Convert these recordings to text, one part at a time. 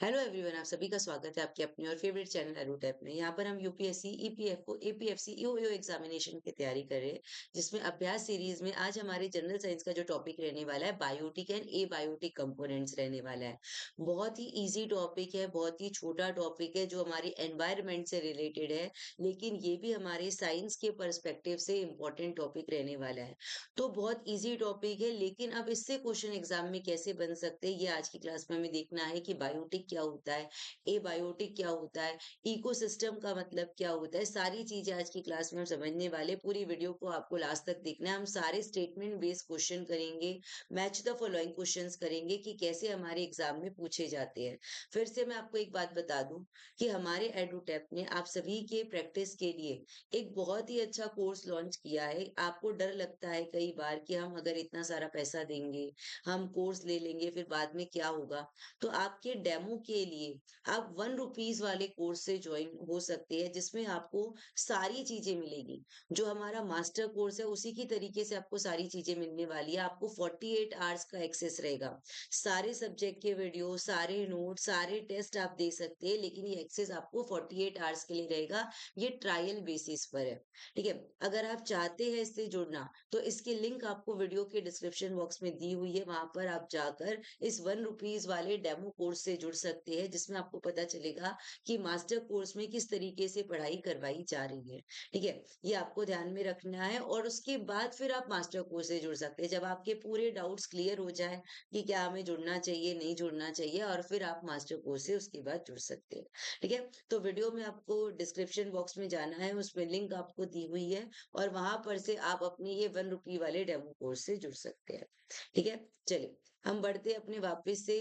Hello everyone, आप सभी का स्वागत है आपके अपने और फेवरेट चैनल एडू टैप में। यहाँ पर हम UPSC, EPFO, APFC, EOU examination की तैयारी कर रहे हैं, जिसमें अभ्यास सीरीज में आज हमारे जनरल साइंस का जो टॉपिक रहने वाला है biotic and abiotic components रहने वाला है। बहुत ही इजी टॉपिक है, बहुत ही छोटा टॉपिक है जो हमारी एनवायरमेंट से रिलेटेड है, लेकिन ये भी हमारे साइंस के पर्सपेक्टिव से इम्पोर्टेंट टॉपिक रहने वाला है। तो बहुत इजी टॉपिक है, लेकिन अब इससे क्वेश्चन एग्जाम में कैसे बन सकते हैं ये आज की क्लास में हमें देखना है कि बायोटिक क्या होता है, एबायोटिक क्या होता है, इकोसिस्टम का मतलब क्या होता है। सारी चीजें आज की क्लास में हम समझने वाले। पूरी वीडियो को आपको लास्ट तक देखना है। हम सारे स्टेटमेंट बेस्ड क्वेश्चन करेंगे, मैच द फॉलोइंग क्वेश्चंस करेंगे कि कैसे हमारे एग्जाम में पूछे जाते हैं। फिर से मैं आपको एक बात बता दूं कि हमारे एडुटेप ने आप सभी के प्रैक्टिस के लिए एक बहुत ही अच्छा कोर्स लॉन्च किया है। आपको डर लगता है कई बार कि हम अगर इतना सारा पैसा देंगे, हम कोर्स ले लेंगे, फिर बाद में क्या होगा? तो आपके डेमो के लिए आप ₹1 वाले कोर्स से ज्वाइन हो सकते हैं, जिसमें आपको सारी चीज़ें मिलेगी। जो हमारा मास्टर कोर्स है, उसी की तरीके से आपको सारी चीज़ें मिलने वाली है। आपको 48 आवर्स का एक्सेस रहेगा। सारे सब्जेक्ट के वीडियो, सारे नोट, सारे टेस्ट आप दे सकते हैं, लेकिन ये एक्सेस आपको 48 आवर्स के लिए रहेगा। ये ट्रायल बेसिस पर है। ठीक है? अगर आप चाहते हैं इससे जुड़ना, तो इसकी लिंक आपको वीडियो के डिस्क्रिप्शन बॉक्स में दी हुई है। वहां पर आप जाकर इस ₹1 वाले डेमो कोर्स से जुड़ सकते हैं, जिसमें आपको पता चलेगा कि मास्टर कोर्स में किस तरीके से पढ़ाई करवाई जा रही है। ठीक है? ये आपको ध्यान में रखना है, और उसके बाद फिर आप मास्टर कोर्स से जुड़ सकते हैं। जब आपके पूरे डाउट्स क्लियर हो जाए कि क्या हमें जुड़ना चाहिए, नहीं जुड़ना चाहिए, और फिर आप मास्टर कोर्स से उसके बाद जुड़ सकते हैं। ठीक है? तो वीडियो में आपको डिस्क्रिप्शन बॉक्स में जाना है, उसमें लिंक आपको दी हुई है, और वहां पर से आप अपने ये ₹1 वाले डेमो कोर्स से जुड़ सकते हैं। ठीक है? चलिए, हम बढ़ते हैं अपने वापस से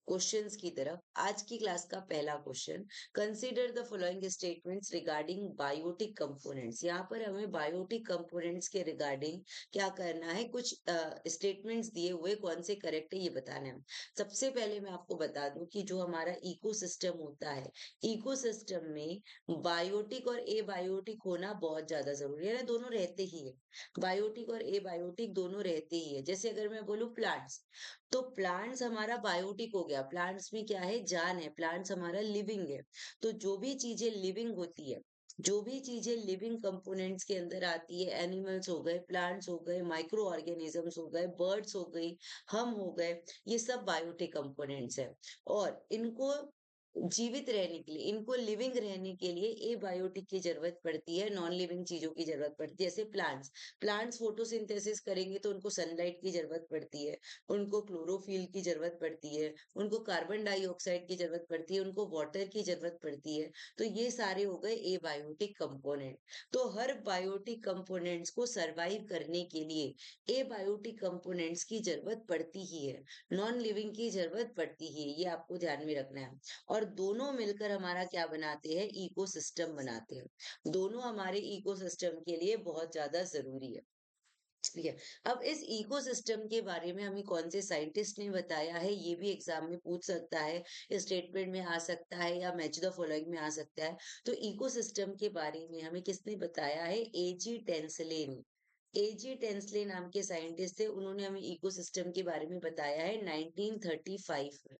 क्वेश्चंस की तरफ। आज की क्लास का पहला question, consider the following statements regarding biotic components. यहाँ पर हमें बायोटिक कंपोनेंट्स के रिगार्डिंग क्या करना है, कुछ स्टेटमेंट्स दिए हुए कौन से करेक्ट है ये बताना है। सबसे पहले मैं आपको बता दूं कि जो हमारा इकोसिस्टम होता है, इकोसिस्टम में बायोटिक और एबायोटिक होना बहुत ज्यादा जरूरी है ना, दोनों रहते ही है। बायोटिक और एबायोटिक दोनों रहते ही है। जैसे अगर मैं बोलूं प्लांट्स, तो प्लांट्स हमारा बायोटिक हो गया। प्लांट्स में क्या है? जान है। प्लांट्स हमारा लिविंग है। तो जो भी चीजें लिविंग होती है, जो भी चीजें लिविंग कंपोनेंट्स के अंदर आती है, एनिमल्स हो गए, प्लांट्स हो गए, माइक्रो ऑर्गेनिजम्स हो गए, बर्ड्स हो गई, हम हो गए, ये सब बायोटिक कंपोनेंट्स है। और इनको जीवित रहने के लिए, इनको लिविंग रहने के लिए एबायोटिक की जरूरत पड़ती है, नॉन लिविंग चीजों की जरूरत पड़ती है। जैसे प्लांट्स, प्लांट्स फोटोसिंथेसिस करेंगे तो उनको सनलाइट की जरूरत पड़ती है, उनको क्लोरोफिल की जरूरत पड़ती है, उनको कार्बन डाइऑक्साइड की जरूरत पड़ती है, उनको वाटर की जरूरत पड़ती है। तो ये सारे हो गए एबायोटिक कंपोनेंट। तो हर बायोटिक कंपोनेंट्स को सरवाइव करने के लिए एबायोटिक कंपोनेंट्स की जरूरत पड़ती ही है, नॉन लिविंग की जरूरत पड़ती ही है। ये आपको ध्यान में रखना है। और दोनों मिलकर हमारा क्या बनाते हैं? इकोसिस्टम बनाते हैं। दोनों हमारे इकोसिस्टम के लिए बहुत ज्यादा जरूरी है। ठीक है? अब इस इकोसिस्टम के बारे में हमें कौन से साइंटिस्ट ने बताया है, ये भी एग्जाम में पूछ सकता है, स्टेटमेंट में आ सकता है, या मैच द फॉलोइंग में आ सकता है। तो इकोसिस्टम के बारे में हमें किसने बताया है? एजी टेंसलेन। एजी टेंसले नाम के साइंटिस्ट थे, उन्होंने हमें इकोसिस्टम के बारे में बताया है 1935 में।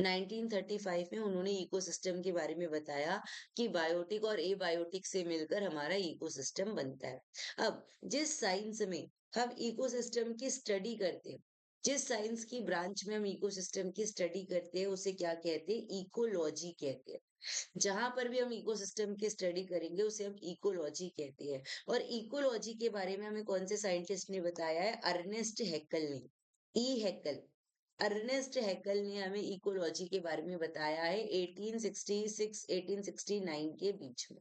1935 में उन्होंने इकोसिस्टम के बारे में बताया कि बायोटिक और एबायोटिक से मिलकर हमारा इकोसिस्टम बनता है। अब जिस साइंस में हम इकोसिस्टम की स्टडी करते हैं, जिस साइंस की ब्रांच में हम इकोसिस्टम की स्टडी करते हैं, उसे क्या कहते हैं? इकोलॉजी कहते हैं। जहां पर भी हम इकोसिस्टम की स्टडी करेंगे उसे हम इकोलॉजी कहते हैं। और इकोलॉजी के बारे में हमें कौन से साइंटिस्ट ने बताया है? अर्नेस्ट हैक्कल ने। ई हैक्कल, अर्नेस्ट हैक्कल ने हमें इकोलॉजी के बारे में बताया है 1866 1869 के बीच में।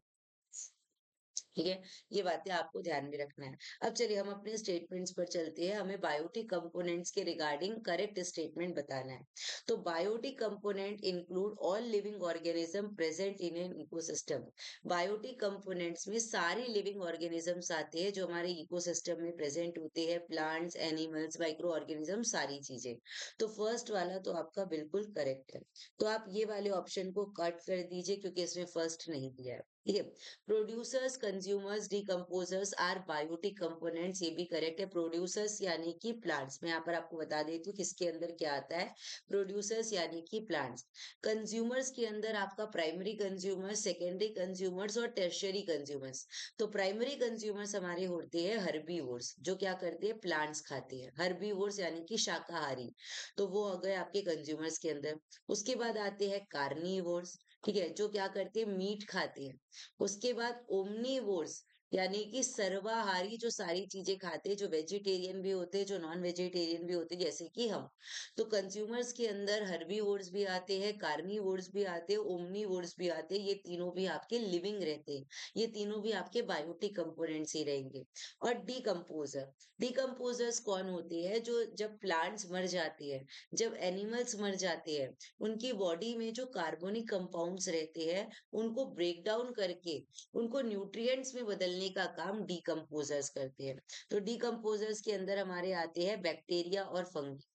ठीक है? ये बातें आपको ध्यान में रखना है। अब चलिए हम अपने स्टेटमेंट्स पर चलते हैं। हमें बायोटिक कंपोनेंट्स के रिगार्डिंग करेक्ट स्टेटमेंट बताना है। तो biotic component include all living organism present in an ecosystem. Biotic components में सारे लिविंग ऑर्गेनिजम्स आते हैं जो हमारे इकोसिस्टम में प्रेजेंट होते हैं, प्लांट्स, एनिमल्स, माइक्रो ऑर्गेनिज्म, सारी चीजें। तो फर्स्ट वाला तो आपका बिल्कुल करेक्ट है। तो आप ये वाले ऑप्शन को कट कर दीजिए, क्योंकि इसमें फर्स्ट नहीं दिया है। ठीक है? Producers consumers, decomposers are biotic components, ये भी करेक्ट है। प्रोड्यूसर्स यानी कि प्लांट्स, मैं यहाँ पर आपको बता देती हूँ किसके अंदर क्या आता है। प्रोड्यूसर्स यानी कि प्लांट्स। कंज्यूमर्स के अंदर आपका प्राइमरी कंज्यूमर्स, सेकेंडरी कंज्यूमर्स और टर्शियरी कंज्यूमर्स। तो प्राइमरी कंज्यूमर्स हमारे होते हैं हर्बीवोर्स, जो क्या करते हैं, प्लांट्स खाते हैं। हर्बीवोर्स यानी कि शाकाहारी, तो वो आ गए आपके कंज्यूमर्स के अंदर। उसके बाद आते हैं कार्निवोर्स, ठीक है, जो क्या करते हैं, मीट खाते हैं। उसके बाद ओमनीवोर्स यानी कि सर्वाहारी, जो सारी चीजें खाते हैं, जो वेजिटेरियन भी होते हैं, जो नॉन वेजिटेरियन भी होते हैं, जैसे कि हम। तो कंज्यूमर्स के अंदर हर्बीवोर्स भी आते हैं, कार्निवोर्स भी आते हैं, ओमनीवोर्स भी आते हैं। ये तीनों भी आपके लिविंग रहते हैं। ये तीनों भी आपके बायोटिक कंपोनेंट्स ही रहेंगे। और डिकम्पोजर, डिकम्पोजर्स कौन होते हैं, जो जब प्लांट्स मर जाती है, जब एनिमल्स मर जाते हैं, उनकी बॉडी में जो कार्बोनिक कंपाउंड्स रहते हैं, उनको ब्रेक डाउन करके उनको न्यूट्रिएंट्स में बदलने का काम डिकम्पोजर्स करते हैं। तो डिकम्पोजर्स के अंदर हमारे आते हैं बैक्टीरिया और फंगी।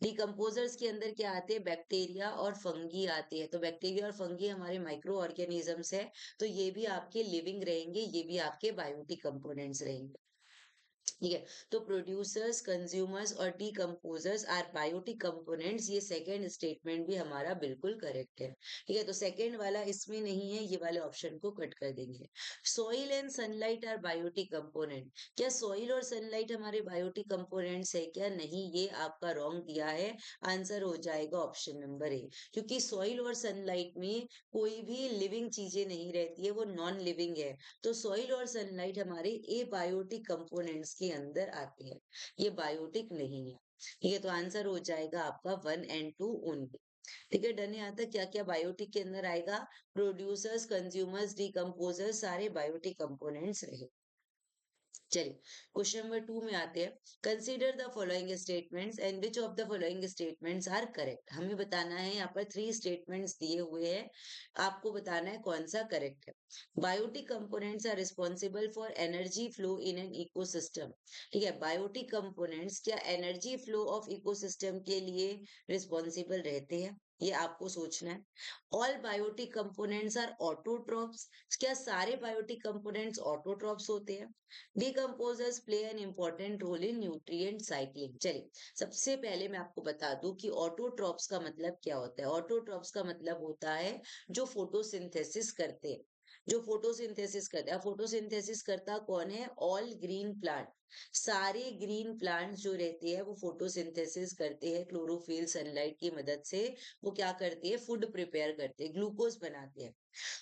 डिकम्पोजर्स के अंदर क्या आते हैं, बैक्टीरिया और फंगी आते हैं। तो बैक्टीरिया और फंगी हमारे माइक्रो ऑर्गेनिजम्स है। तो ये भी आपके लिविंग रहेंगे, ये भी आपके बायोटिक कंपोनेंट्स रहेंगे। ठीक है। तो प्रोड्यूसर्स, कंज्यूमर्स और डिकम्पोजर्स आर बायोटिक कंपोनेंट्स, ये सेकंड स्टेटमेंट भी हमारा बिल्कुल करेक्ट है। ठीक है, तो सेकंड वाला इसमें नहीं है, ये वाले ऑप्शन को कट कर देंगे। Soil and sunlight are biotic component, क्या सॉइल और सनलाइट हमारे बायोटिक कंपोनेंट्स है क्या, नहीं, ये आपका रॉन्ग दिया है। आंसर हो जाएगा ऑप्शन नंबर ए, क्योंकि सॉइल और सनलाइट में कोई भी लिविंग चीजें नहीं रहती है, वो नॉन लिविंग है। तो सॉइल और सनलाइट हमारे एबायोटिक कंपोनेंट्स के अंदर आते हैं, ये बायोटिक नहीं है। ठीक है, तो आंसर हो जाएगा आपका 1 और 2 ओनली। ठीक है, डन है। यहाँ तक क्या क्या बायोटिक के अंदर आएगा, प्रोड्यूसर्स, कंज्यूमर्स, डिकम्पोजर्स, सारे बायोटिक कंपोनेंट्स रहे। चलिए, क्वेश्चन नंबर 2 में आते हैं। Consider the following statements and which of the following statements are correct. हमें बताना है, यहाँ पर 3 स्टेटमेंट्स दिए हुए हैं, आपको बताना है कौन सा करेक्ट है। Biotic components are responsible for energy flow in an ecosystem. ठीक है, बायोटिक कंपोनेंट्स क्या एनर्जी फ्लो ऑफ इकोसिस्टम के लिए रिस्पॉन्सिबल रहते हैं, ये आपको सोचना है। All biotic components are autotrophs, क्या सारे बायोटिक कंपोनेंट्स ऑटोट्रॉप्स होते हैं। Decomposers play an important role in nutrient cycling. चलिए, सबसे पहले मैं आपको बता दूं कि ऑटोट्रॉप्स का मतलब क्या होता है। ऑटोट्रॉप्स का मतलब होता है जो फोटोसिंथेसिस करते हैं, जो फोटोसिंथेसिस करते हैं। फोटोसिंथेसिस करता कौन है, ऑल ग्रीन प्लांट। सारे ग्रीन प्लांट्स जो रहते हैं वो फोटोसिंथेसिस करते हैं, क्लोरोफिल सनलाइट की मदद से वो क्या करते हैं, फूड प्रिपेयर करते हैं, ग्लूकोज बनाते हैं।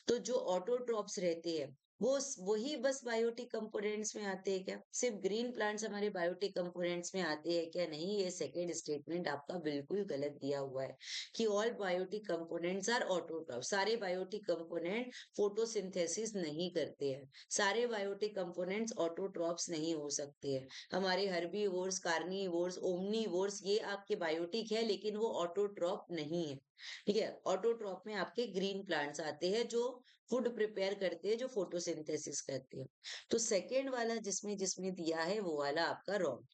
तो जो ऑटोट्रॉप्स रहते हैं वो वही बस बायोटिक कंपोनेंट्स में आते हैं क्या, सिर्फ ग्रीन प्लांट्स हमारे बायोटिक कंपोनेंट्स में आते हैं क्या, नहीं, ये सेकंड स्टेटमेंट आपका बिल्कुल गलत दिया हुआ है कि all biotic components are autotrophs. सारे बायोटिक कंपोनेंट फोटोसिंथेसिस नहीं करते हैं, सारे बायोटिक कंपोनेंट्स ऑटोट्रॉप्स नहीं हो सकते हैं। हमारे हर्बीवोर्स, कार्निवोर्स, ओमनीवोर्स ये आपके बायोटिक है, लेकिन वो ऑटोट्रॉप नहीं है। ठीक है, ऑटोट्रॉप में आपके ग्रीन प्लांट्स आते हैं जो फूड प्रिपेयर करते हैं, जो फोटोसिंथेसिस करते हैं। तो सेकेंड वाला जिसमें जिसमें दिया है वो वाला आपका रॉन्ग।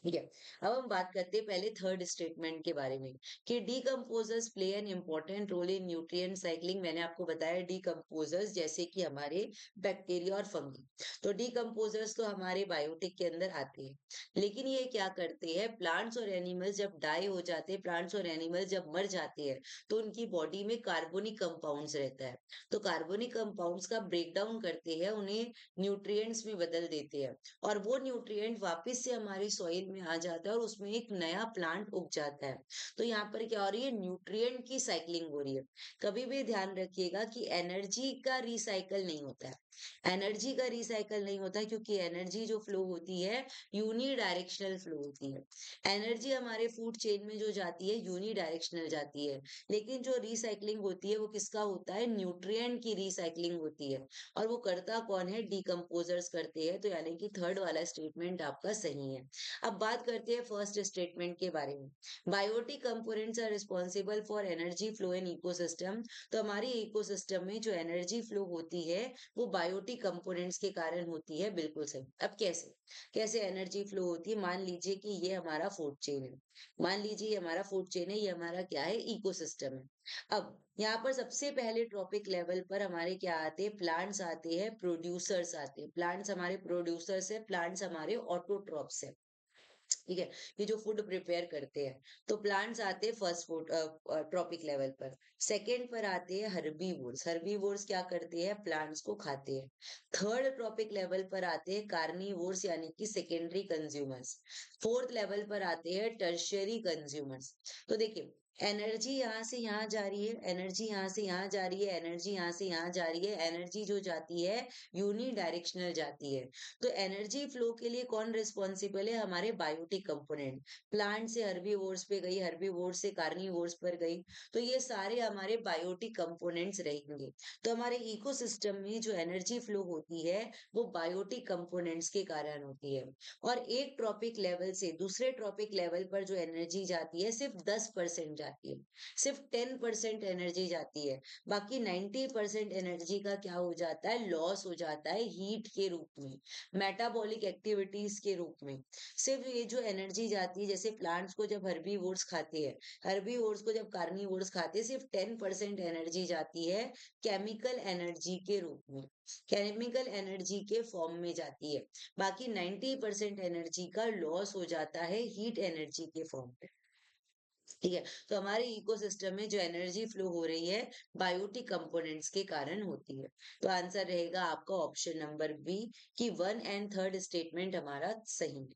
ठीक है, अब हम बात करते हैं पहले थर्ड स्टेटमेंट के बारे में कि decomposers play an important role in nutrient cycling. मैंने आपको बताया डिकम्पोजर्स जैसे कि हमारे बैक्टीरिया और फंगी। तो डिकम्पोजर्स तो हमारे बायोटिक के अंदर आते हैं, लेकिन ये क्या करते हैं, प्लांट्स और एनिमल्स जब डाई हो जाते हैं, प्लांट्स और एनिमल्स जब मर जाते हैं, तो उनकी बॉडी में कार्बोनिक कंपाउंड्स रहता है। तो कार्बोनिक कंपाउंड्स का ब्रेक डाउन करते हैं, उन्हें न्यूट्रिएंट्स में बदल देते हैं, और वो न्यूट्रिएंट वापस से हमारी सॉइल में आ जाता है और उसमें एक नया प्लांट उग जाता है। तो यहाँ पर क्या हो रही है, न्यूट्रिएंट की साइक्लिंग हो रही है। कभी भी ध्यान रखिएगा कि एनर्जी का रिसाइकल नहीं होता है, एनर्जी का रिसाइकल नहीं होता है, क्योंकि एनर्जी जो फ्लो होती है यूनी डायरेक्शनल फ्लो होती है। एनर्जी हमारे फूड चेन में जो जाती है यूनी डायरेक्शनल जाती है, लेकिन जो रिसाइकलिंग होती है वो किसका होता है, न्यूट्रिएंट की रिसाइकलिंग होती है। और वो करता कौन है, डिकम्पोजर्स करते हैं। तो यानी कि थर्ड वाला स्टेटमेंट आपका सही है। अब बात करते हैं फर्स्ट स्टेटमेंट के बारे में। Biotic components are responsible for energy flow in ecosystem. तो हमारी इकोसिस्टम में जो एनर्जी फ्लो होती है वो बायो बायोटिक कंपोनेंट्स के कारण होती है, बिल्कुल सही। अब कैसे कैसे एनर्जी फ्लो होती है? मान लीजिए कि ये हमारा फूड चेन है, मान लीजिए ये हमारा फूड चेन है, ये हमारा क्या है, इकोसिस्टम है। अब यहाँ पर सबसे पहले ट्रॉपिक लेवल पर हमारे क्या आते हैं, प्लांट्स आते हैं, प्रोड्यूसर्स आते हैं। प्लांट्स हमारे प्रोड्यूसर्स है, प्लांट्स हमारे ऑटोट्रॉप्स है। ठीक है, ये जो फूड प्रिपेयर करते हैं। तो प्लांट्स आते हैं फर्स्ट फूड ट्रॉपिक लेवल पर। सेकंड पर आते हैं हर्बीवोर्स। हर्बीवोर्स क्या करते हैं, प्लांट्स को खाते हैं। थर्ड ट्रॉपिक लेवल पर आते हैं कार्निवोर्स, यानी कि सेकेंडरी कंज्यूमर्स। फोर्थ लेवल पर आते हैं टर्शियरी कंज्यूमर्स। तो देखिए, एनर्जी यहाँ से यहाँ जा रही है, एनर्जी यहाँ से यहाँ जा रही है, एनर्जी यहाँ से यहाँ जा रही है। एनर्जी जो जाती है यूनी डायरेक्शनल जाती है। तो एनर्जी फ्लो के लिए कौन रिस्पॉन्सिबल है, हमारे बायोटिक कंपोनेंट। प्लांट से हर्बीवोर्स पे गई, हर्बीवोर्स से कार्निवोर्स पर गई, तो ये सारे हमारे बायोटिक कंपोनेंट्स रहेंगे। तो हमारे इकोसिस्टम में जो एनर्जी फ्लो होती है वो बायोटिक कंपोनेंट्स के कारण होती है। और एक ट्रॉपिक लेवल से दूसरे ट्रॉपिक लेवल पर जो एनर्जी जाती है सिर्फ 10% जाती है, सिर्फ 10% एनर्जी जाती है। बाकी 90% एनर्जी का क्या हो जाता है, लॉस हो जाता है हीट के रूप में, मेटाबॉलिक एक्टिविटीज के रूप में। सिर्फ ये जो एनर्जी जाती है, जैसे प्लांट्स को जब हर्बीवोर्स खाते हैं, हर्बीवोर्स को जब कार्निवोर्स खाते हैं, सिर्फ 10% एनर्जी जाती है केमिकल एनर्जी के रूप में, केमिकल एनर्जी के फॉर्म में जाती है। बाकी 90% एनर्जी का लॉस हो जाता है हीट एनर्जी के फॉर्म में। ठीक है, तो हमारे इकोसिस्टम में जो एनर्जी फ्लो हो रही है बायोटिक कंपोनेंट्स के कारण होती है। तो आंसर रहेगा आपका ऑप्शन नंबर बी, कि वन एंड थर्ड स्टेटमेंट हमारा सही है।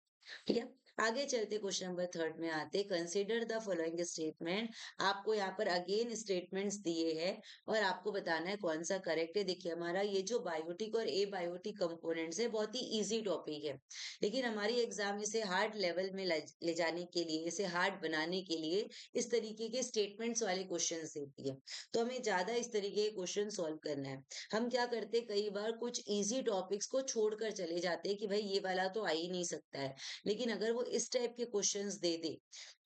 ठीक है, आगे चलते क्वेश्चन नंबर थर्ड में आते, कंसीडर द फॉलोइंग स्टेटमेंट। आपको यहाँ पर अगेन स्टेटमेंट्स दिए हैं और आपको बताना है कौन सा करेक्ट है। देखिए, हमारा ये जो बायोटिक और ए बायोटिक कंपोनेंट्स है बहुत ही इजी टॉपिक है, लेकिन हमारी एग्जाम इसे हार्ड लेवल में ले जाने के लिए, इसे हार्ड बनाने के लिए इस तरीके के स्टेटमेंट्स वाले क्वेश्चंस देती है। तो हमें ज्यादा इस तरीके के क्वेश्चन सॉल्व करना है। हम क्या करते हैं, कई बार कुछ इजी टॉपिक्स को छोड़कर चले जाते हैं कि भाई ये वाला तो आ ही नहीं सकता है, लेकिन अगर वो इस टाइप के क्वेश्चंस दे दे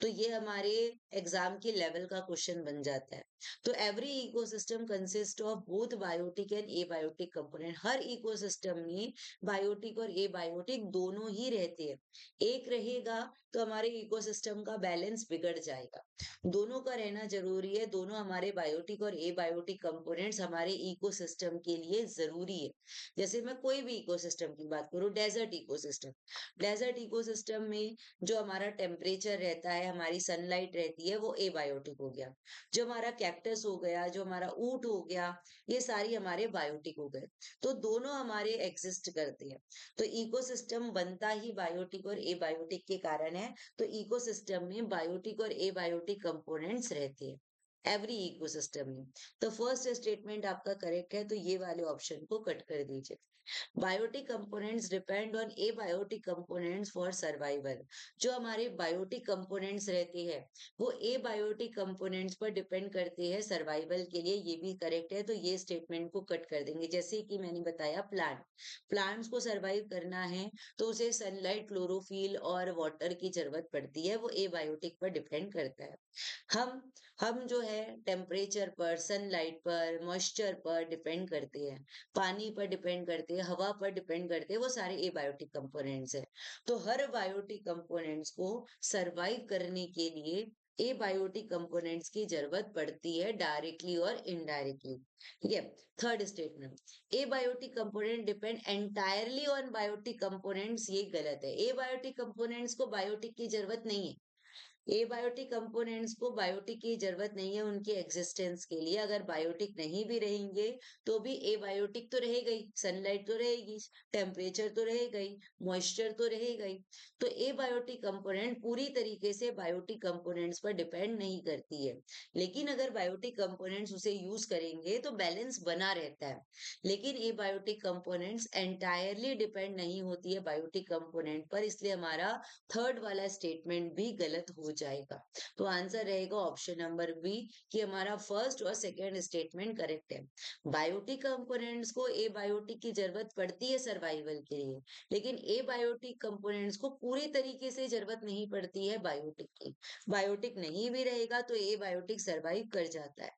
तो ये हमारे एग्जाम के लेवल का क्वेश्चन बन जाता है। तो every ecosystem consist of both biotic and abiotic component. हर इकोसिस्टम में बायोटिक और एबायोटिक दोनों ही रहते हैं। एक रहेगा तो हमारे इकोसिस्टम का बैलेंस बिगड़ जाएगा। दोनों का रहना जरूरी है, दोनों हमारे बायोटिक और एबायोटिक कंपोनेंट्स हमारे इकोसिस्टम के लिए जरूरी है। जैसे मैं कोई भी इकोसिस्टम की बात करूं, डेजर्ट इकोसिस्टम, डेजर्ट इकोसिस्टम में जो हमारा टेम्परेचर रहता है, हमारी सनलाइट रहती है, वो एबायोटिक हो गया। जो हमारा कैक्टस हो गया, जो हमारा ऊंट हो गया, ये सारी हमारे बायोटिक हो गए। तो दोनों हमारे एग्जिस्ट करते हैं। तो इकोसिस्टम बनता ही बायोटिक और एबायोटिक के कारण है। तो इकोसिस्टम में बायोटिक और एबायोटिक कंपोनेंट्स रहते हैं एवरी इकोसिस्टम में। तो फर्स्ट स्टेटमेंट आपका करेक्ट है, तो ये वाले ऑप्शन को कट कर दीजिए। Biotic components depend on abiotic components for survival. जो हमारे बायोटिक कंपोनेंट्स रहते हैं वो एबायोटिक कंपोनेंट्स पर डिपेंड करते हैं सर्वाइवल के लिए, ये भी करेक्ट है। तो ये स्टेटमेंट को कट कर देंगे। जैसे कि मैंने बताया, प्लांट्स को सरवाइव करना है तो उसे सनलाइट, क्लोरोफिल और वाटर की जरूरत पड़ती है, वो एबायोटिक पर डिपेंड करता है। हम हम जो है टेम्परेचर पर, सनलाइट पर, मॉइस्चर पर डिपेंड करते हैं, पानी पर डिपेंड करते हैं, हवा पर डिपेंड करते हैं, वो सारे एबायोटिक कंपोनेंट्स हैं। तो हर बायोटिक कंपोनेंट्स को सरवाइव करने के लिए एबायोटिक कंपोनेंट्स की जरूरत पड़ती है, डायरेक्टली और इनडायरेक्टली। ठीक है, third statement, abiotic component depend entirely on biotic components, ये गलत है। एबायोटिक कंपोनेंट्स को बायोटिक की जरूरत नहीं है। एबायोटिक कंपोनेंट्स को बायोटिक की जरूरत नहीं है उनके एग्जिस्टेंस के लिए। अगर बायोटिक नहीं भी रहेंगे तो भी एबायोटिक तो रहेगा ही, सनलाइट तो रहेगी, टेम्परेचर तो रहेगा ही, मॉइस्चर तो रहेगा ही। तो एबायोटिक कंपोनेंट पूरी तरीके से बायोटिक कंपोनेंट्स पर डिपेंड नहीं करती है, लेकिन अगर बायोटिक कंपोनेंट्स उसे यूज करेंगे तो बैलेंस बना रहता है। लेकिन एबायोटिक कंपोनेंट्स एंटायरली डिपेंड नहीं होती है बायोटिक कंपोनेंट पर, इसलिए हमारा थर्ड वाला स्टेटमेंट भी गलत हो जाएगा। तो आंसर रहेगा ऑप्शन नंबर बी, कि हमारा फर्स्ट और सेकंड स्टेटमेंट करेक्ट है। बायोटिक कंपोनेंट्स को एबायोटिक की जरूरत पड़ती है सर्वाइवल के लिए, लेकिन एबायोटिक कंपोनेंट्स को पूरी तरीके से जरूरत नहीं पड़ती है बायोटिक की। बायोटिक नहीं भी रहेगा तो एबायोटिक सर्वाइव कर जाता है।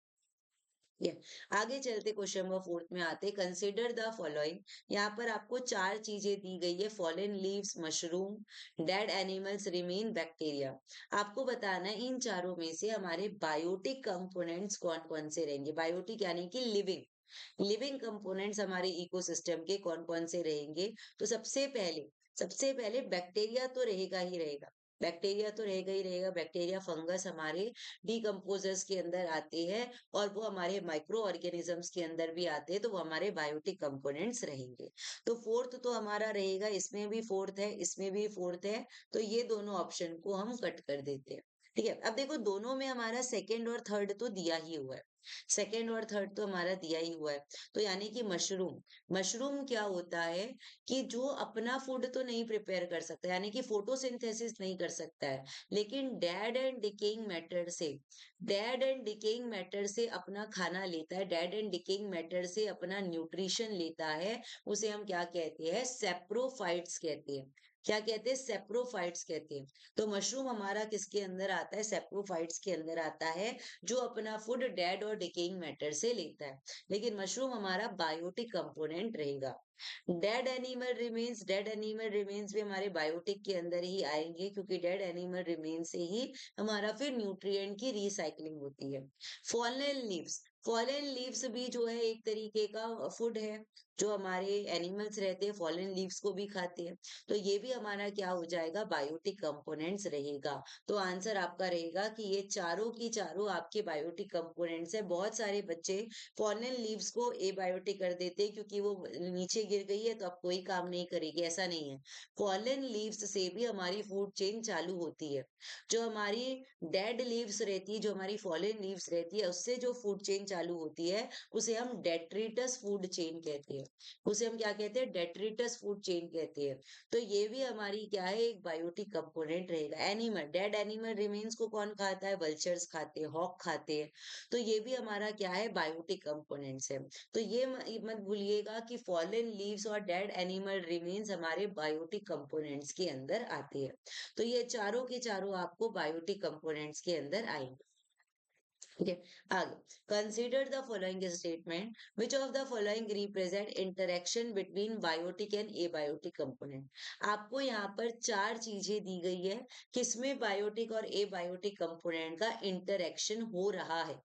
ये आगे चलते क्वेश्चन नंबर फोर्थ में आते, कंसिडर द फॉलोइंग। यहाँ पर आपको चार चीजें दी गई है, fallen leaves, mushroom, dead animals remain, bacteria. आपको बताना है इन चारों में से हमारे बायोटिक कंपोनेंट्स कौन कौन से रहेंगे। बायोटिक यानी कि लिविंग, लिविंग कंपोनेंट्स हमारे इकोसिस्टम के कौन कौन से रहेंगे। तो सबसे पहले बैक्टीरिया तो रहेगा ही रहेगा, बैक्टीरिया तो रहेगा ही रहेगा। बैक्टीरिया फंगस हमारे डिकम्पोजर्स के अंदर आते हैं, और वो हमारे माइक्रो ऑर्गेनिजम्स के अंदर भी आते हैं, तो वो हमारे बायोटिक कंपोनेंट्स रहेंगे। तो फोर्थ तो हमारा रहेगा, इसमें भी फोर्थ है, इसमें भी फोर्थ है, तो ये दोनों ऑप्शन को हम कट कर देते हैं। ठीक है, अब देखो दोनों में हमारा सेकंड और थर्ड तो दिया ही हुआ है, सेकंड और थर्ड तो हमारा दिया ही हुआ है। तो यानी कि मशरूम, मशरूम क्या होता है कि जो अपना फूड तो नहीं प्रिपेयर कर सकता, यानी कि फोटोसिंथेसिस नहीं कर सकता है, लेकिन डेड एंड डिकेइंग मैटर से अपना खाना लेता है, डेड एंड डिकेइंग मैटर से अपना न्यूट्रिशन लेता है। उसे हम क्या कहते हैं, सेप्रोफाइट्स कहते हैं। क्या कहते हैं, सेप्रोफाइट्स कहते हैं। तो मशरूम हमारा किसके अंदर आता है, सेप्रोफाइट्स के अंदर आता है, जो अपना फूड डेड और डिकेइंग मैटर से लेता है। लेकिन मशरूम हमारा बायोटिक कंपोनेंट रहेगा। डेड एनिमल रिमेन्स भी हमारे बायोटिक के अंदर ही आएंगे, क्योंकि डेड एनिमल रिमेन्स से ही हमारा फिर न्यूट्रिएंट की रिसाइकलिंग होती है। फॉलन लीव्स भी जो है एक तरीके का फूड है, जो हमारे एनिमल्स रहते हैं फॉलन लीव्स को भी खाते हैं। तो ये भी हमारा क्या हो जाएगा, बायोटिक कंपोनेंट्स रहेगा। तो आंसर आपका रहेगा कि ये चारों की चारों आपके बायोटिक कंपोनेंट्स है। बहुत सारे बच्चे फॉलन लीव्स को एबायोटिक कर देते हैं, क्योंकि वो नीचे गिर गई है तो अब कोई काम नहीं करेगी, ऐसा नहीं है। फॉलन लीव्स से भी हमारी फूड चेन चालू होती है। जो हमारी डेड लीव्स रहती है, जो हमारी फॉलन लीव्स रहती है, उससे जो फूड चेन चालू होती है, उसे हम डेट्रिटस फूड चेन कहते हैं। उसे हम क्या कहते हैं, डेट्रिटस फूड चेन कहते हैं। तो ये भी हमारी क्या है, एक बायोटिक कंपोनेंट रहेगा। एनिमल, डेड एनिमल रिमेन्स को कौन खाता है, वल्चर्स खाते हैं, हॉक खाते हैं। तो ये भी हमारा क्या है, बायोटिक कंपोनेंट्स है। तो ये मत भूलिएगा कि फॉलन लीव्स और डेड एनिमल रिमेन्स हमारे बायोटिक कंपोनेंट्स के अंदर आते हैं। तो ये चारों के चारों आपको बायोटिक कंपोनेंट्स के अंदर आएंगे। ठीक है, आगे, consider the following statement, which of the following represent interaction between biotic and abiotic component. आपको यहाँ पर चार चीजें दी गई है, किसमें बायोटिक और एबायोटिक कंपोनेंट का इंटरेक्शन हो रहा है।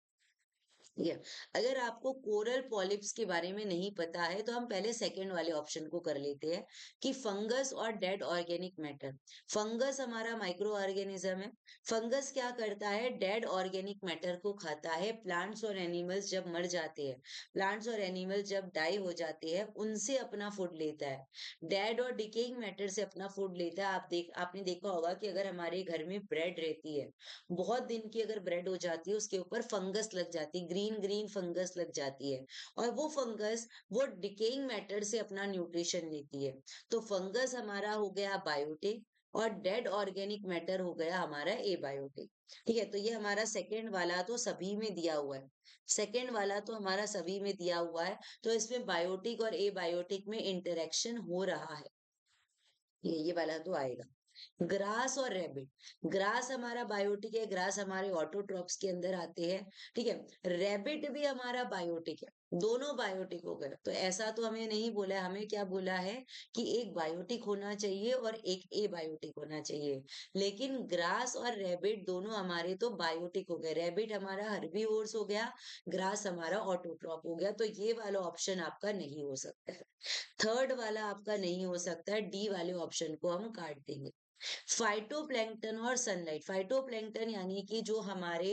ठीक है, अगर आपको कोरल पॉलिप्स के बारे में नहीं पता है, तो हम पहले सेकंड वाले ऑप्शन को कर लेते हैं कि फंगस और डेड ऑर्गेनिक मैटर। फंगस हमारा माइक्रो ऑर्गेनिज्म है। फंगस क्या करता है, डेड ऑर्गेनिक मैटर को खाता है। प्लांट्स और एनिमल्स जब मर जाते हैं, प्लांट्स और एनिमल्स जब डाई हो जाते हैं, उनसे अपना फूड लेता है। डेड और डिकेइंग मैटर से अपना फूड लेता है। आपने देखा होगा कि अगर हमारे घर में ब्रेड रहती है, बहुत दिन की अगर ब्रेड हो जाती है, उसके ऊपर फंगस लग जाती है, ग्रीन ग्रीन फंगस लग जाती है, और वो फंगस वो डिकेइंग मैटर से अपना न्यूट्रिशन लेती है। तो फंगस हमारा हो गया बायोटिक, और डेड ऑर्गेनिक मैटर हो गया हमारा एबायोटिक। ठीक है, तो ये हमारा सेकंड वाला तो सभी में दिया हुआ है, सेकंड वाला तो हमारा सभी में दिया हुआ है। तो इसमें बायोटिक और एबायोटिक में इंटरेक्शन हो रहा है, ये वाला तो आएगा। ग्रास और रैबिट, ग्रास हमारा बायोटिक है, ग्रास हमारे ऑटोट्रॉप्स के अंदर आते हैं। ठीक है, रैबिट भी हमारा बायोटिक है, दोनों बायोटिक हो गए। तो ऐसा तो हमें नहीं बोला है, हमें क्या बोला है कि एक बायोटिक होना चाहिए और एक एबायोटिक होना चाहिए। लेकिन ग्रास और रैबिट दोनों हमारे तो बायोटिक हो गए। रैबिट हमारा हर्बीवोर्स हो गया, ग्रास हमारा ऑटोट्रॉप हो गया। तो ये वाला ऑप्शन आपका नहीं हो सकता है, थर्ड वाला आपका नहीं हो सकता है, डी वाले ऑप्शन को हम काट देंगे। फाइटोप्लैंक्टन और सनलाइट, फाइटोप्लैंक्टन यानी कि जो हमारे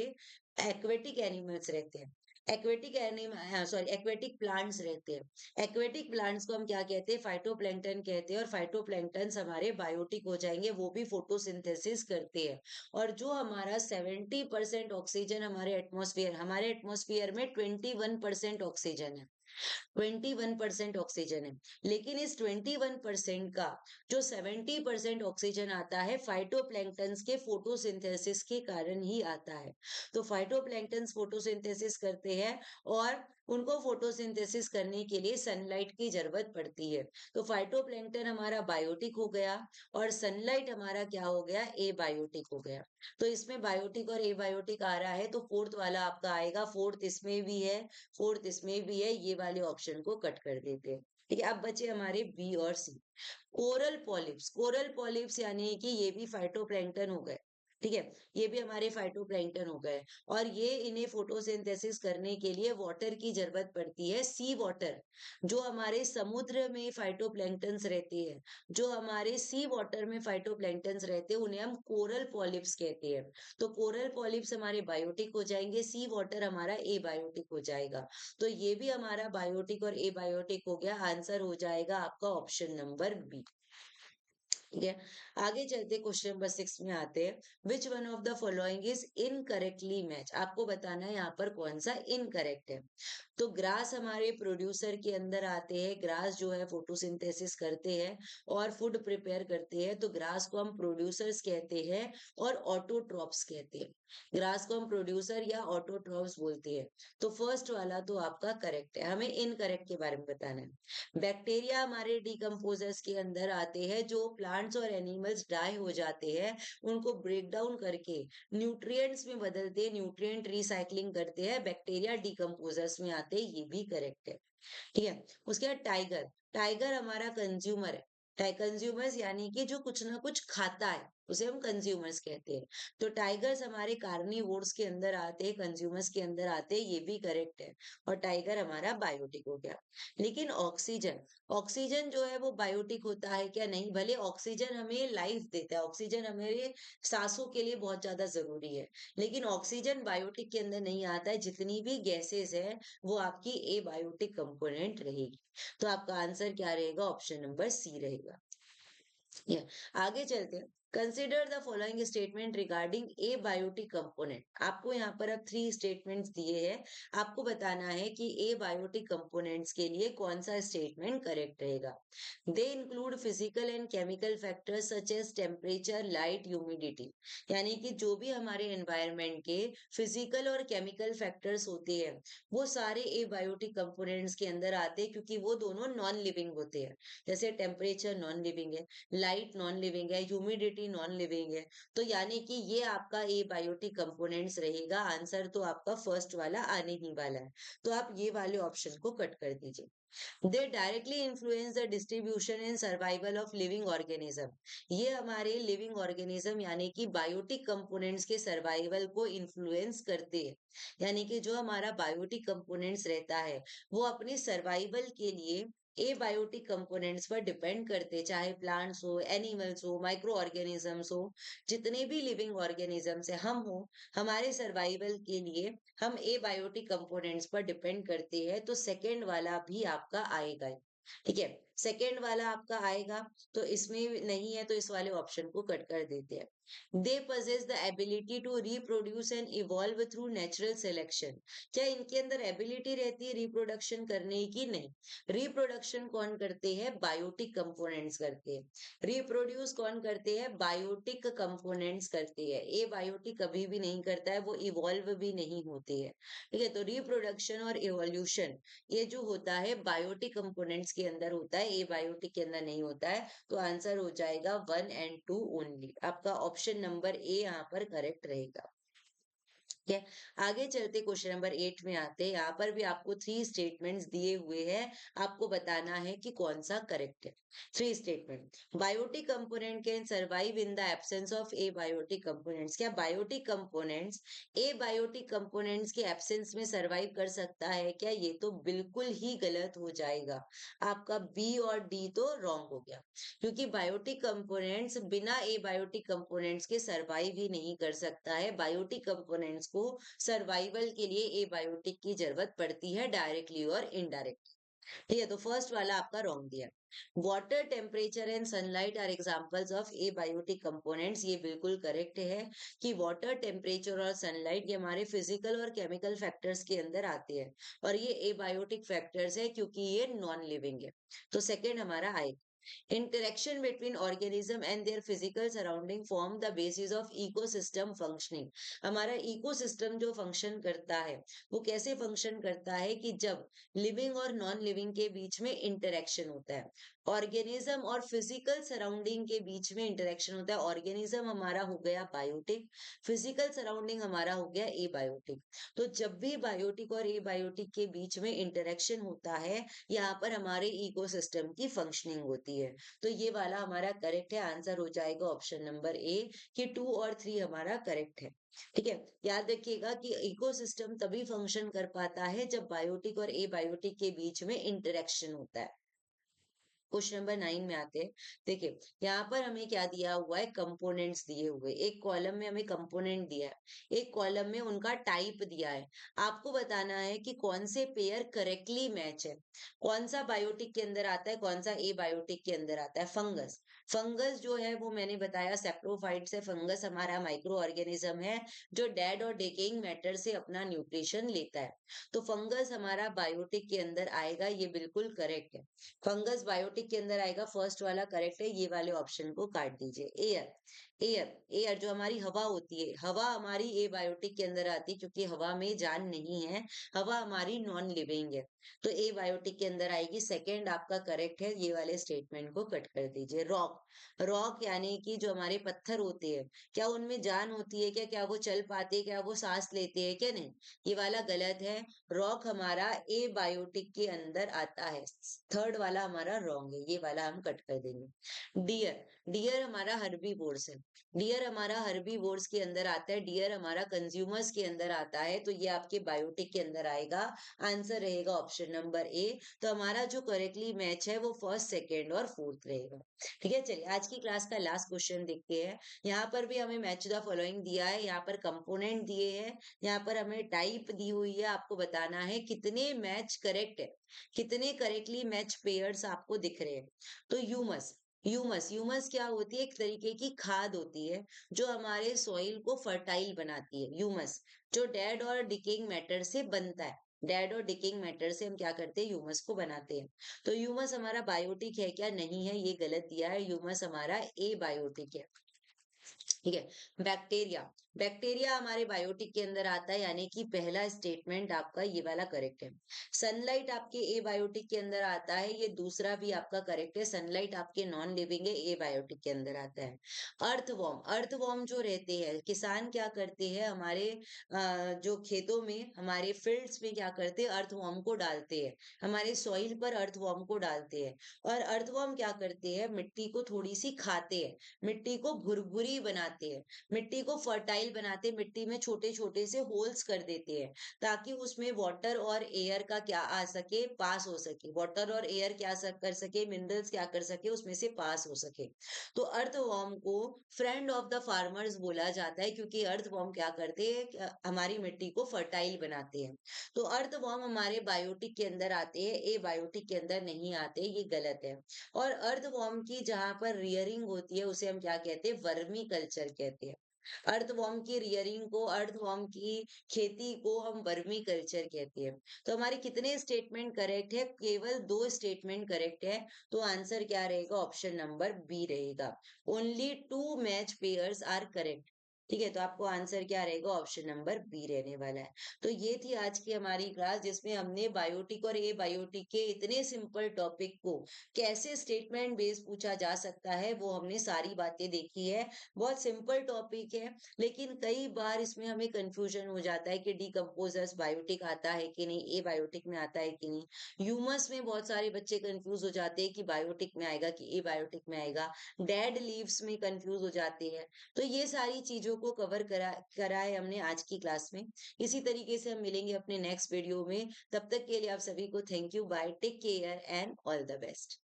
एक्वेटिक एनिमल्स रहते हैं, aquatic animal sorry aquatic plants रहते हैं, एक्वेटिक प्लांट्स को हम क्या कहते हैं, फाइटोप्लैंक्टन कहते हैं। और फाइटोप्लैंक्टन्स हमारे बायोटिक हो जाएंगे, वो भी फोटोसिंथेसिस करते हैं। और जो हमारा 70% ऑक्सीजन हमारे एटमॉस्फेयर में 21% ऑक्सीजन है, 21% ऑक्सीजन है। लेकिन इस 21% का जो 70% ऑक्सीजन आता है, फाइटोप्लैंक्टन्स के फोटोसिंथेसिस के कारण ही आता है। तो फाइटोप्लैंक्टन्स फोटोसिंथेसिस करते हैं, और उनको फोटोसिंथेसिस करने के लिए सनलाइट की जरूरत पड़ती है। तो फाइटोप्लैंक्टन हमारा बायोटिक हो गया और सनलाइट हमारा क्या हो गया, एबायोटिक हो गया। तो इसमें बायोटिक और एबायोटिक आ रहा है, तो फोर्थ वाला आपका आएगा, फोर्थ इसमें भी है, फोर्थ इसमें भी है, ये वाले ऑप्शन को कट कर देते हैं। ठीक है, अब बचे हमारे बी और सी। कोरल पॉलिप्स, कोरल पॉलिप्स यानी कि ये भी फाइटोप्लैंक्टन हो गए। ठीक है, ये भी हमारे फाइटोप्लैंक्टन हो गए, और ये इन्हें फोटोसिंथेसिस करने के लिए वाटर की जरूरत पड़ती है, सी वाटर। जो हमारे समुद्र में फाइटोप्लैंक्टन्स रहते हैं, जो हमारे सी वाटर में फाइटोप्लैंक्टन्स रहते हैं, उन्हें हम कोरल पॉलिप्स कहते हैं। तो कोरल पॉलिप्स हमारे बायोटिक हो जाएंगे, सी वाटर हमारा एबायोटिक हो जाएगा। तो ये भी हमारा बायोटिक और एबायोटिक हो गया, आंसर हो जाएगा आपका ऑप्शन नंबर बी। ठीक है, आगे चलते क्वेश्चन नंबर 6 में आते हैं। Which one of the following is incorrectly match, आपको बताना है यहाँ पर कौन सा इनकरेक्ट है। तो ग्रास हमारे प्रोड्यूसर के अंदर आते हैं, ग्रास जो है फोटोसिंथेसिस करते हैं और फूड प्रिपेयर करते हैं, तो ग्रास को हम प्रोड्यूसर्स कहते हैं और ऑटोट्रॉप्स कहते हैं। ग्रास को हम प्रोड्यूसर या ऑटोट्रॉप्स बोलते हैं। तो फर्स्ट वाला तो आपका करेक्ट है, हमें इनकरेक्ट के बारे में बताना है। बैक्टीरिया हमारे डिकम्पोजर्स के अंदर आते हैं, जो प्लांट्स और एनिमल्स डाई हो जाते हैं उनको ब्रेक डाउन करके न्यूट्रिएंट्स में बदलते हैं, न्यूट्रिएंट रिसाइकलिंग करते हैं, बैक्टीरिया डिकम्पोजर्स में आते हैं, ये भी करेक्ट है। ठीक है, उसके बाद टाइगर, टाइगर हमारा कंज्यूमर है। कंज्यूमर्स यानी कि जो कुछ ना कुछ खाता है उसे हम कंज्यूमर्स कहते हैं। तो टाइगर्स हमारे कार्निवोर्स के अंदर आते हैं, कंज्यूमर्स के अंदर आते हैं, ये भी करेक्ट है। और टाइगर हमारा बायोटिक हो गया। लेकिन ऑक्सीजन, ऑक्सीजन जो है वो बायोटिक होता है क्या, नहीं। भले ऑक्सीजन हमें लाइफ देता है, ऑक्सीजन हमारे सांसों के लिए बहुत ज्यादा जरूरी है, लेकिन ऑक्सीजन बायोटिक के अंदर नहीं आता है। जितनी भी गैसेस है वो आपकी एबायोटिक कंपोनेंट रहेगी। तो आपका आंसर क्या रहेगा, ऑप्शन नंबर सी रहेगा। या आगे चलते हैं। Consider the following statement regarding abiotic component, आपको यहाँ पर अब 3 स्टेटमेंट्स दिए हैं, आपको बताना है कि ए बायोटिक कंपोनेंट्स के लिए कौन सा स्टेटमेंट करेक्ट रहेगा। They include physical and chemical factors such as temperature, light, humidity, यानी कि जो भी हमारे एनवायरनमेंट के फिजिकल और केमिकल फैक्टर्स होते हैं वो सारे ए बायोटिक कंपोनेंट्स के अंदर आते हैं, क्योंकि वो दोनों नॉन लिविंग होते हैं। जैसे टेम्परेचर नॉन लिविंग है, लाइट नॉन लिविंग है, ह्यूमिडिटी नॉन लिविंग है। तो यानी कि ये आपका ए बायोटिक कंपोनेंट्स रहेगा, आंसर तो आपका फर्स्ट वाला आने ही वाला है। तो आप ये वाले ऑप्शन को कट कर दीजिए। दे directly influence the distribution and survival of living organism, ये हमारे लिविंग ऑर्गेनिज्म यानी कि बायोटिक कंपोनेंट्स के सर्वाइवल को इन्फ्लुएंस करते हैं। यानी कि जो हमारा बायोटिक कंपोनेंट्स रहता है वो अपने सर्वाइवल के लिए एबायोटिक कंपोनेंट्स पर डिपेंड करते हैं, चाहे प्लांट्स हो, एनिमल्स हो, माइक्रो ऑर्गेनिजम्स हो, जितने भी लिविंग ऑर्गेनिजम्स है, हम हो, हमारे सर्वाइवल के लिए हम एबायोटिक कंपोनेंट्स पर डिपेंड करते हैं। तो सेकेंड वाला भी आपका आएगा ही। ठीक है, सेकेंड वाला आपका आएगा, तो इसमें नहीं है तो इस वाले ऑप्शन को कट कर देते हैं। They possess the ability to reproduce and evolve through natural selection, क्या इनके अंदर एबिलिटी रहती है रिप्रोडक्शन करने की, नहीं। रिप्रोडक्शन कौन करते हैं, बायोटिक कंपोनेंट्स करते हैं। रिप्रोड्यूस कौन करते हैं, बायोटिक कंपोनेंट्स करते हैं। ए बायोटिक कभी भी नहीं करता है, वो इवॉल्व भी नहीं होती है। ठीक है, तो रिप्रोडक्शन और इवोल्यूशन ये जो होता है बायोटिक कंपोनेंट्स के अंदर होता है, ए बायोटिक के अंदर नहीं होता है। तो आंसर हो जाएगा 1 एंड 2 ओनली, आपका ऑप्शन नंबर ए यहाँ पर करेक्ट रहेगा। ठीक है, आगे चलते क्वेश्चन नंबर 8 में आते हैं। यहाँ पर भी आपको 3 स्टेटमेंट्स दिए हुए हैं, आपको बताना है कि कौन सा करेक्ट है। 3 statement, biotic component can survive in the absence of abiotic components, क्या biotic components abiotic components के एब्सेंस में सर्वाइव कर सकता है क्या, ये तो बिल्कुल ही गलत हो जाएगा। आपका बी और डी तो रॉन्ग हो गया, क्योंकि बायोटिक कंपोनेंट्स बिना ए बायोटिक कंपोनेंट्स के सर्वाइव ही नहीं कर सकता है। बायोटिक कंपोनेंट्स को सर्वाइवल के लिए एबायोटिक की जरूरत पड़ती है, डायरेक्टली और इनडायरेक्ट। ठीक है, तो फर्स्ट वाला आपका रॉन्ग दिया। Water, temperature and sunlight are examples of abiotic components, ये बिल्कुल करेक्ट है कि वाटर, टेम्परेचर और सनलाइट ये हमारे फिजिकल और केमिकल फैक्टर्स के अंदर आते हैं, और ये एबायोटिक फैक्टर्स है क्योंकि ये नॉन लिविंग है। तो सेकेंड हमारा आएगा। Interaction between organism and their physical surrounding form the basis of ecosystem functioning. हमारा इकोसिस्टम जो फंक्शन करता है वो कैसे फंक्शन करता है कि जब लिविंग और नॉन लिविंग के बीच में इंटरेक्शन होता है, ऑर्गेनिज्म और फिजिकल सराउंडिंग के बीच में इंटरेक्शन होता है। ऑर्गेनिज्म हमारा हो गया बायोटिक, फिजिकल सराउंडिंग हमारा हो गया एबायोटिक। तो जब भी बायोटिक और एबायोटिक के बीच में इंटरेक्शन होता है, यहाँ पर हमारे इकोसिस्टम की फंक्शनिंग होती है। तो ये वाला हमारा करेक्ट है, आंसर हो जाएगा ऑप्शन नंबर ए कि 2 और 3 हमारा करेक्ट है। ठीक है, याद रखिएगा कि इकोसिस्टम तभी फंक्शन कर पाता है जब बायोटिक और एबायोटिक के बीच में इंटरेक्शन होता है। क्वेश्चन नंबर 9 में आते हैं। देखिए, यहाँ पर हमें क्या दिया हुआ है, कंपोनेंट्स दिए हुए। एक कॉलम में हमें कंपोनेंट दिया है, एक कॉलम में उनका टाइप दिया है। आपको बताना है कि कौन से पेयर करेक्टली मैच है, कौन सा बायोटिक के अंदर आता है, कौन सा ए बायोटिक के अंदर आता है। फंगस, फंगस जो है वो मैंने बताया सेप्रोफाइट से। फंगस हमारा माइक्रो ऑर्गेनिज्म है जो डेड और डेकेइंग मैटर से अपना न्यूट्रिशन लेता है। तो फंगस हमारा बायोटिक के अंदर आएगा, ये बिल्कुल करेक्ट है। फंगस बायोटिक के अंदर आएगा, फर्स्ट वाला करेक्ट है, ये वाले ऑप्शन को काट दीजिए। एयर, एयर, एयर जो हमारी हवा होती है, हवा हमारी ए बायोटिक के अंदर आती है क्योंकि हवा में जान नहीं है, हवा हमारी नॉन लिविंग है। तो ए बायोटिक के अंदर आएगी, सेकेंड आपका करेक्ट है, ये वाले स्टेटमेंट को कट कर दीजिए। रॉक, रॉक यानी कि जो हमारे पत्थर होते हैं, क्या उनमें जान होती है क्या, क्या वो चल पाते हैं, क्या वो सांस लेते हैं क्या, नहीं, ये वाला गलत है। रॉक हमारा ए बायोटिक के अंदर आता है, थर्ड वाला हमारा रॉन्ग है, ये वाला हम कट कर देंगे। डियर, डियर हमारा हर्बीवोर्स है, डियर हमारा हर्बीवोर्स के अंदर आता है, डियर हमारा कंज्यूमर्स के अंदर आता है, तो ये आपके बायोटिक के अंदर आएगा। आंसर रहेगा ऑप्शन नंबर ए। तो हमारा जो करेक्टली मैच है वो फर्स्ट, सेकेंड और फोर्थ रहेगा। ठीक है, चलिए आज की क्लास का लास्ट क्वेश्चन देखते हैं। यहाँ पर भी हमें मैच द फॉलोइंग दिया है, यहाँ पर कंपोनेंट दिए हैं, यहाँ पर हमें टाइप दी हुई है। आपको बताना है कितने मैच करेक्ट है, कितने करेक्टली मैच पेयर्स आपको दिख रहे हैं। तो ह्यूमस, ह्यूमस, ह्यूमस क्या होती है, एक तरीके की खाद होती है जो हमारे सॉइल को फर्टाइल बनाती है। ह्यूमस जो डेड और डिकेइंग मैटर से बनता है, डेड और डिकेइंग मैटर से हम क्या करते हैं, ह्यूमस को बनाते हैं। तो ह्यूमस हमारा बायोटिक है क्या, नहीं है, ये गलत दिया है, ह्यूमस हमारा ए बायोटिक है। ठीक है, बैक्टीरिया, बैक्टीरिया हमारे बायोटिक के अंदर आता है, यानी कि पहला स्टेटमेंट आपका ये वाला करेक्ट है। सनलाइट आपके ए बायोटिक के अंदर आता है, ये दूसरा भी आपका करेक्ट है। सनलाइट आपके नॉन लिविंग है, ए बायोटिक के अंदर आता है। अर्थवॉर्म, अर्थवॉर्म जो रहते हैं, किसान क्या करते हैं, हमारे जो खेतों में, हमारे फील्ड्स में क्या करते हैं, अर्थवॉर्म को डालते हैं, हमारे सॉइल पर अर्थवॉर्म को डालते हैं। और अर्थवॉर्म क्या करते हैं, मिट्टी को थोड़ी सी खाते हैं, मिट्टी को भुरभुरी बनाते हैं, मिट्टी को फर्टाइल बनाते हैं, मिट्टी में छोटे छोटे से होल्स कर देते हैं ताकि उसमें वाटर और एयर का क्या आ सके, पास हो सके, वाटर और एयर क्या कर सके, मिनरल्स क्या कर सके, उसमें से पास हो सके। तो अर्थवॉर्म को फ्रेंड ऑफ द फार्मर्स बोला जाता है क्योंकि अर्थवॉर्म क्या करते हैं, हमारी मिट्टी को फर्टाइल बनाते हैं। तो अर्थवॉर्म हमारे बायोटिक के अंदर आते हैं, ए बायोटिक के अंदर नहीं आते, ये गलत है। और अर्थवॉर्म की जहां पर रियरिंग होती है उसे हम क्या कहते हैं, वर्मी कल्चर कहते हैं। अर्थवॉर्म की रियरिंग को, अर्थवॉर्म की खेती को हम वर्मी कल्चर कहते हैं। तो हमारे कितने स्टेटमेंट करेक्ट है, केवल 2 स्टेटमेंट करेक्ट है। तो आंसर क्या रहेगा, ऑप्शन नंबर बी रहेगा। Only 2 match pairs are correct. ठीक है, तो आपको आंसर क्या रहेगा, ऑप्शन नंबर बी रहने वाला है। तो ये थी आज की हमारी क्लास जिसमें हमने बायोटिक और ए बायोटिक के इतने सिंपल टॉपिक को कैसे स्टेटमेंट बेस पूछा जा सकता है वो हमने सारी बातें देखी है। बहुत सिंपल टॉपिक है, लेकिन कई बार इसमें हमें कंफ्यूजन हो जाता है कि डिकम्पोजर्स बायोटिक आता है कि नहीं, ए बायोटिक में आता है कि नहीं। ह्यूमस में बहुत सारे बच्चे कंफ्यूज हो जाते हैं कि बायोटिक में आएगा कि ए बायोटिक में आएगा। डेड लीव्स में कंफ्यूज हो जाते हैं। तो ये सारी चीजों को कवर करा है हमने आज की क्लास में। इसी तरीके से हम मिलेंगे अपने नेक्स्ट वीडियो में। तब तक के लिए आप सभी को thank you, bye, take care and all the best.